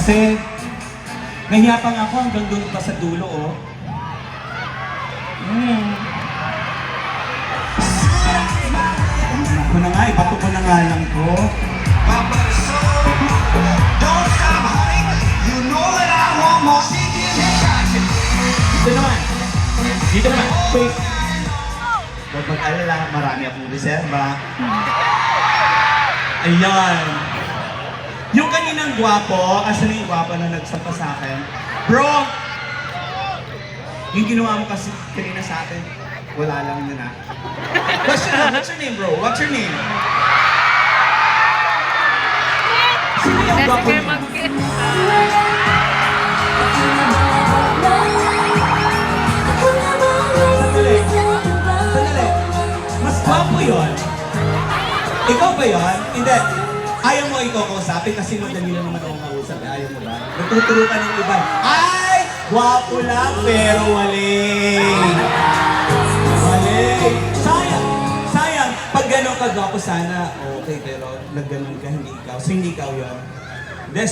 Kasi, nahiya pa nga ako hanggang doon pa sa dulo, oh. Ako na nga, ibato ko na nga lang ko. Dito naman. Dito naman. Wait. Huwag mag-alala, marami akong reserva. Ayan. Yung kaninang gwapo, asan yung gwapo na nagsampa sa akin? Bro! Yung ginawa mo kasi kanina sa akin, wala lang yun ah. What's your name, bro? What's your name? Sino yung gwapo niya? Sandali. Mas gwapo yun. Ikaw ba yun? Hindi. Ayaw mo ikaw kausapin kasi madali lang naman ako kausap. Ayaw mo ba? Nagtuturo ka ng iba. Ay! Gwapo lang pero wali. Wali. Sayang. Sayang. Pag gano'n ka gwapo sana, okay. Pero nag-ganon ka, hindi ikaw. So hindi ikaw yun. Hindi.